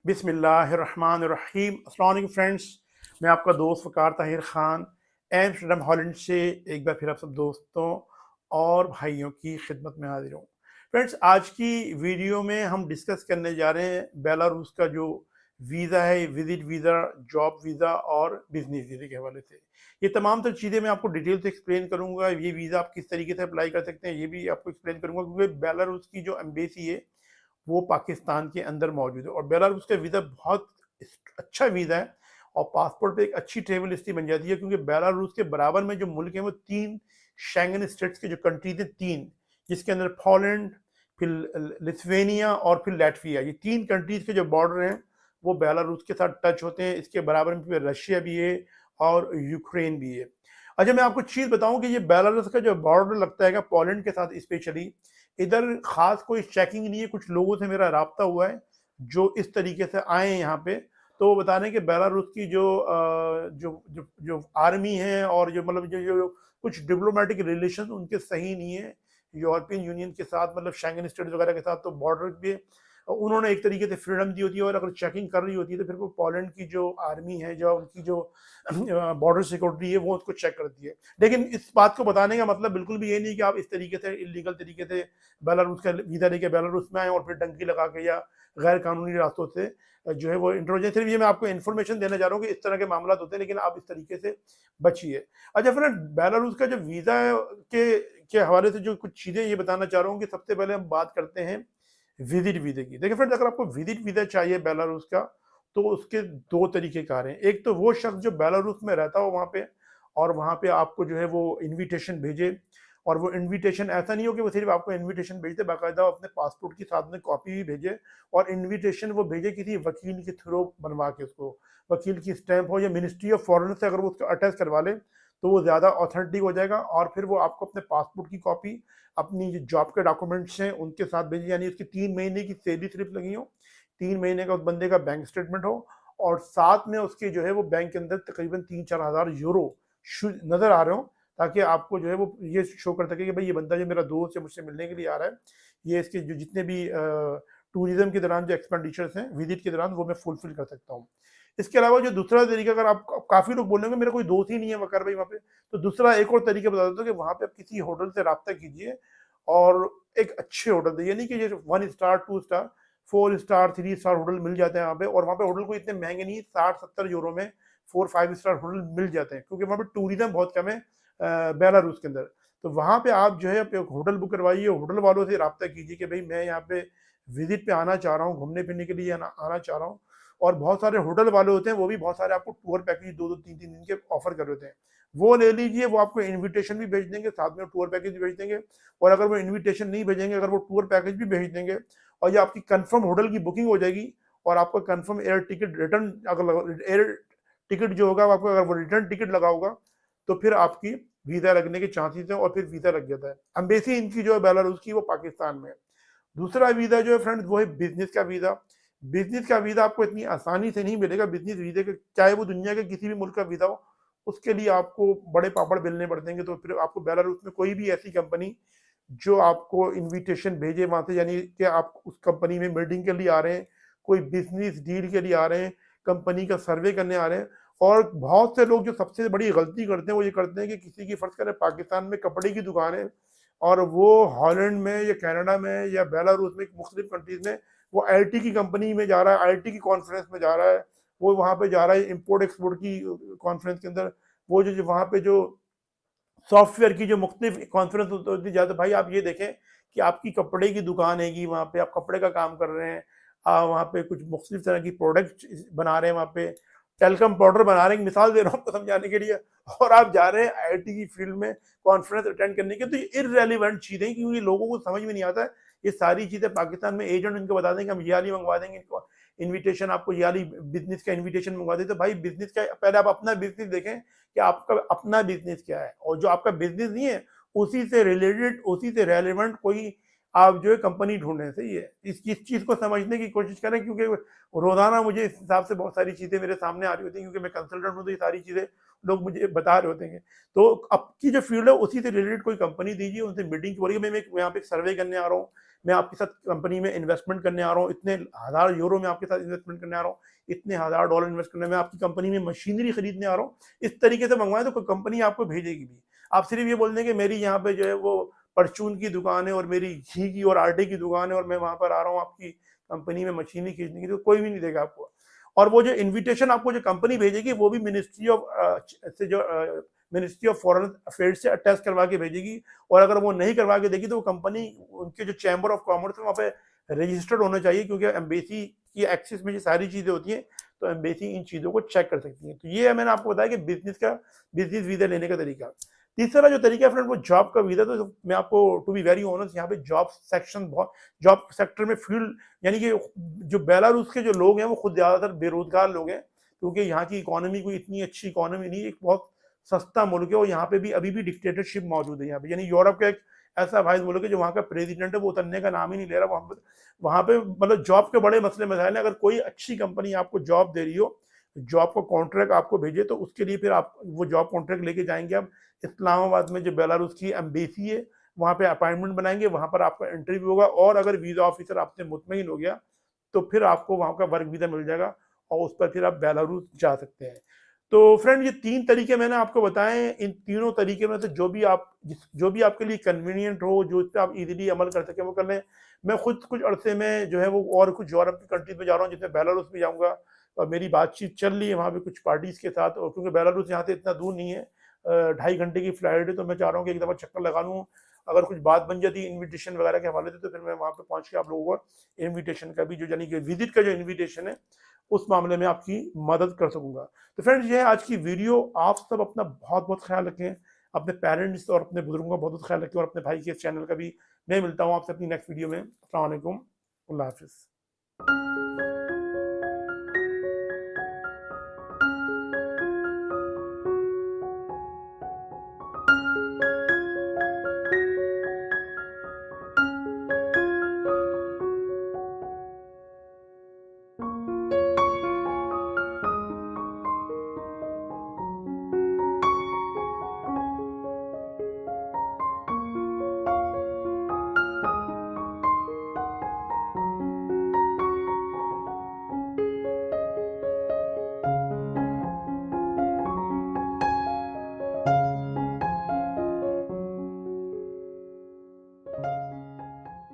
बिस्मिल्लाहिर्रहमानिर्रहीम। अस्सलाम वालेकुम फ्रेंड्स, मैं आपका दोस्त वकार ताहिर ख़ान एम्स्टर्डम हॉलैंड से एक बार फिर आप सब दोस्तों और भाइयों की खिदमत में हाजिर हूँ। फ्रेंड्स, आज की वीडियो में हम डिस्कस करने जा रहे हैं बेलारूस का जो वीज़ा है, विजिट वीज़ा, जॉब वीज़ा और बिजनेस वीज़े के हवाले से। ये तमाम तर चीज़ें मैं आपको डिटेल से एक्सप्लेन करूँगा। ये वीज़ा आप किस तरीके से अप्लाई कर सकते हैं ये भी आपको एक्सप्लेन करूँगा, क्योंकि बेलारूस की जो एम्बेसी है वो पाकिस्तान के अंदर मौजूद है और बेलारूस का वीज़ा बहुत अच्छा वीज़ा है और पासपोर्ट पे एक अच्छी ट्रेवल हिस्ट्री बन जाती है, क्योंकि बेलारूस के बराबर में जो मुल्क हैं वो तीन शेंगन स्टेट्स के जो कंट्रीज हैं, तीन, जिसके अंदर पोलैंड, फिर लिथुआनिया और फिर लैटविया, ये तीन कंट्रीज के जो बॉर्डर हैं वो बेलारूस के साथ टच होते हैं। इसके बराबर में फिर रशिया भी है और यूक्रेन भी है। अच्छा, मैं आपको चीज़ बताऊं कि ये बेलारूस का जो बॉर्डर लगता है पोलैंड के साथ स्पेशली, इधर खास कोई चेकिंग नहीं है। कुछ लोगों से मेरा राब्ता हुआ है जो इस तरीके से आए हैं यहाँ पे, तो वो बता रहे हैं कि बेलारूस की जो जो जो आर्मी है और जो मतलब जो कुछ डिप्लोमेटिक रिलेशन उनके सही नहीं है यूरोपियन यूनियन के साथ, मतलब शेंगन स्टेट्स वगैरह के साथ। तो बॉर्डर पे उन्होंने एक तरीके से फ्रीडम दी होती है और अगर चेकिंग कर रही होती है तो फिर वो पोलैंड की जो आर्मी है, जो उनकी जो बॉर्डर सिक्योरिटी है, वो उसको चेक करती है। लेकिन इस बात को बताने का मतलब बिल्कुल भी ये नहीं कि आप इस तरीके से इलीगल तरीके से बेलारूस का वीज़ा लेके बेलारूस में आए और फिर डंकी लगा के या गैर कानूनी रास्तों से जो है वो इंट्रोजन। सिर्फ ये मैं आपको इन्फॉर्मेशन देना चाह रहा हूँ कि इस तरह के मामला होते हैं, लेकिन आप इस तरीके से बचिए। अच्छा फ्रेंड, बेलारूस का जो वीज़ा के हवाले से जो कुछ चीज़ें ये बताना चाह रहा हूँ कि सबसे पहले हम बात करते हैं विजिट वीज़े की। देखिए फ्रेंड्स, अगर आपको विजिट वीज़ा चाहिए बेलारूस का, तो उसके दो तरीके कार हैं। एक तो वो शख्स जो बेलारूस में रहता हो वहाँ पे, और वहाँ पे आपको जो है वो इनविटेशन भेजे, और वो इनविटेशन ऐसा नहीं हो कि वो सिर्फ आपको इनविटेशन भेजते, बाकायदा अपने पासपोर्ट की साथ में कॉपी भी भेजे, और इनविटेशन वो भेजे किसी वकील के थ्रू बनवा के, उसको वकील की स्टैंप हो या मिनिस्ट्री ऑफ फॉरेन से अगर वो उसको अटैच करवा ले तो वो ज़्यादा ऑथेंटिक हो जाएगा। और फिर वो आपको अपने पासपोर्ट की कॉपी, अपनी जो जॉब के डॉक्यूमेंट्स हैं उनके साथ भेजिए, यानी उसकी 3 महीने की सैलरी स्लिप लगी हो, 3 महीने का उस बंदे का बैंक स्टेटमेंट हो, और साथ में उसके जो है वो बैंक के अंदर तकरीबन 3-4 हज़ार यूरो नज़र आ रहे हो, ताकि आपको जो है वो ये शो कर सके कि भाई ये बंदा जो मेरा दोस्त है मुझसे मिलने के लिए आ रहा है, ये इसके जो जितने भी टूरिज्म के दौरान जो एक्सपेंडिचर्स हैं विजिट के दौरान वो मैं फुलफिल कर सकता हूँ। इसके अलावा जो दूसरा तरीका, अगर आप काफ़ी लोग बोलेंगे मेरा कोई दोस्त ही नहीं है वकार भाई वहाँ पे, तो दूसरा एक और तरीका बता देता हूँ कि वहाँ पे आप किसी होटल से रब्ता कीजिए और एक अच्छे होटल से, यानी कि ये 1 star 2 star 4 star 3 star hotel मिल जाते हैं वहाँ पे। और वहाँ पे होटल को इतने महंगे नहीं, 60-70 यूरो में 4-5 स्टार होटल मिल जाते हैं, क्योंकि वहाँ पे टूरिज्म बहुत कम है बेलारूस के अंदर। तो वहाँ पे आप जो है एक होटल बुक करवाइए, होटल वालों से रब्ता कीजिए कि भाई मैं यहाँ पे विजिट पे आना चाह रहा हूँ, घूमने फिरने के लिए आना चाह रहा हूँ। और बहुत सारे होटल वाले होते हैं, वो भी बहुत सारे आपको टूर पैकेज 2-2 3-3 दिन के ऑफर कर देते हैं, वो ले लीजिए। वो आपको इनविटेशन भी भेज देंगे, साथ में टूर पैकेज भी भेज देंगे। और अगर वो इनविटेशन नहीं भेजेंगे, अगर वो टूर पैकेज भी भेज देंगे, और ये आपकी कंफर्म होटल की बुकिंग हो जाएगी, और आपका कंफर्म एयर टिकट रिटर्न, अगर एयर टिकट जो होगा आपको, अगर वो रिटर्न टिकट लगा होगा, तो फिर आपकी वीज़ा लगने के चांसेस हैं, और फिर वीज़ा लग जाता है। एम्बेसी इनकी जो है बेलारूस की, वो पाकिस्तान में है। दूसरा वीज़ा जो है फ्रेंड्स, वो है बिजनेस का वीज़ा। बिजनेस का वीज़ा आपको इतनी आसानी से नहीं मिलेगा। बिजनेस वीज़े के, चाहे वो दुनिया के किसी भी मुल्क का वीज़ा हो, उसके लिए आपको बड़े पापड़ बेलने पड़ते हैं। तो फिर आपको बेलारूस में कोई भी ऐसी कंपनी जो आपको इनविटेशन भेजे वहाँ से, यानी कि आप उस कंपनी में मीटिंग के लिए आ रहे हैं, कोई बिजनेस डील के लिए आ रहे हैं, कंपनी का सर्वे करने आ रहे हैं। और बहुत से लोग जो सबसे बड़ी गलती करते हैं वो ये करते हैं कि किसी की, फर्ज करें पाकिस्तान में कपड़े की दुकान है, और वो हॉलैंड में या कनाडा में या बेलारूस में, मुख्तलिफ कंट्रीज में, वो आईटी की कंपनी में जा रहा है, आईटी की कॉन्फ्रेंस में जा रहा है, वो वहाँ पे जा रहा है इम्पोर्ट एक्सपोर्ट की कॉन्फ्रेंस के अंदर, वो जो वहाँ पे जो सॉफ्टवेयर की जो मुख्तलिफ कॉन्फ्रेंस होती जाती है। भाई आप ये देखें कि आपकी कपड़े की दुकान हैगी, वहाँ पे आप कपड़े का काम कर रहे हैं, वहाँ पे कुछ मुख्तलिफ तरह की प्रोडक्ट बना रहे हैं, वहाँ पे टेलकम पाउडर बना रहे हैं, मिसाल दे रहा हूँ आपको समझाने के लिए, और आप जा रहे हैं आईटी की फील्ड में कॉन्फ्रेंस अटेंड करने के। तो ये इररेलेवेंट चीज़ें, क्योंकि लोगों को समझ में नहीं आता है। ये सारी चीज़ें पाकिस्तान में एजेंट उनको बता देंगे हम ये वाली मंगवा देंगे इनको इनविटेशन, आपको ये वाली बिजनेस का इनविटेशन मंगवा देते। तो भाई बिजनेस का पहले आप अपना बिजनेस देखें कि आपका अपना बिजनेस क्या है, और जो आपका बिजनेस नहीं है उसी से रिलेटेड, उसी से रेलिवेंट कोई आप जो है कंपनी ढूंढने। सही है, इस चीज़ को समझने की कोशिश करें, क्योंकि रोज़ाना मुझे इस हिसाब से बहुत सारी चीज़ें मेरे सामने आ रही होती हैं, क्योंकि मैं कंसल्टेंट हूँ, तो ये सारी चीज़ें लोग मुझे बता रहे होते हैं। तो आपकी जो फील्ड है उसी से रिलेटेड कोई कंपनी दीजिए, उनसे मीटिंग बोलिए मैं यहाँ पे एक सर्वे करने आ रहा हूँ, मैं आपके साथ कंपनी में इन्वेस्टमेंट करने आ रहा हूँ, इतने हज़ार यूरो में आपके साथ इन्वेस्टमेंट करने आ रहा हूँ, इतने हज़ार डॉलर इन्वेस्ट करने में आपकी कंपनी में मशीनरी खरीदने आ रहा हूँ, इस तरीके से मंगवाएं तो कंपनी आपको भेजेगी भी। आप सिर्फ ये बोल दें कि मेरी यहाँ पे जो है वो परचून की दुकान है और मेरी घी की और आटे की दुकान है और मैं वहां पर आ रहा हूँ आपकी कंपनी में मशीनरी खरीदने की, तो कोई भी नहीं देगा आपको। और वो जो इनविटेशन आपको जो कंपनी भेजेगी वो भी मिनिस्ट्री ऑफ फॉरेन अफेयर्स से अटैच करवा के भेजेगी। और अगर वो नहीं करवा के देगी तो वो कंपनी उनके जो चैम्बर ऑफ कॉमर्स है वहाँ पे रजिस्टर्ड होना चाहिए, क्योंकि एम्बेसी की एक्सेस में ये सारी चीज़ें होती हैं, तो एम्बेसी इन चीज़ों को चेक कर सकती है। तो ये मैंने आपको बताया कि बिजनेस वीज़ा लेने का तरीका। तीसरा जो तरीका है फ्रेंड वो जॉब का वीज़ा। तो मैं आपको टू बी वेरी ऑनेस्ट यहाँ पे जॉब सेक्टर में फील्ड, यानी कि जो बेलारूस के जो लोग हैं वो खुद ज़्यादातर बेरोजगार लोग हैं, क्योंकि यहाँ की इकोनॉमी कोई इतनी अच्छी इकोनॉमी नहीं है, एक बहुत सस्ता मुल्क है और यहाँ पे भी अभी भी डिक्टेटरशिप मौजूद है यहाँ पे। यानी यूरोप का एक ऐसा भाई मुल्क है जो वहाँ का प्रेसिडेंट है वो उतरने का नाम ही नहीं ले रहा वहाँ पे मतलब जॉब के बड़े मसले मसाइल हैं। अगर कोई अच्छी कंपनी आपको जॉब दे रही हो, जॉब का कॉन्ट्रैक्ट आपको भेजे, तो उसके लिए फिर आप वो जॉब कॉन्ट्रैक्ट लेके जाएंगे आप इस्लामाबाद में जो बेलारूस की एम्बेसी है वहाँ पे अपॉइंटमेंट बनाएंगे, वहाँ पर आपका इंटरव्यू होगा और अगर वीज़ा ऑफिसर आपसे मुतमईन हो गया तो फिर आपको वहाँ का वर्क वीज़ा मिल जाएगा और उस पर फिर आप बेलारूस जा सकते हैं। तो फ्रेंड ये 3 तरीके मैंने आपको बताए। इन तीनों तरीके में से जो भी आपके लिए कन्वीनियंट हो, जो इस पे आप इजीली अमल कर सकें वो कर लें। मैं खुद कुछ अरसे में जो है वो और कुछ यूरोप की कंट्रीज में जा रहा हूँ, जिसमें बेलारूस भी जाऊँगा और मेरी बातचीत चल रही है वहाँ पे कुछ पार्टीज़ के साथ। और क्योंकि बेलारूस यहाँ से इतना दूर नहीं है, 2.5 घंटे की फ्लाइट है, तो मैं चाह रहा हूँ कि एक दफ़ा चक्कर लगा लूँ। अगर कुछ बात बन जाती है इनविटेशन वगैरह के हवाले से तो फिर मैं वहाँ पे पहुँच के आप लोगों को इनविटेशन का भी जो यानी कि विजिट का जो इनविटेशन है उस मामले में आपकी मदद कर सकूँगा। तो फ्रेंड्स ये है आज की वीडियो। आप सब अपना बहुत-बहुत ख्याल रखें, अपने पेरेंट्स और अपने बुजुर्गों का बहुत-बहुत ख्याल रखें और अपने भाई के इस चैनल का भी। मैं मिलता हूँ आपसे अपनी नेक्स्ट वीडियो में। अस्सलाम वालेकुम, अल्लाह हाफ़िज़।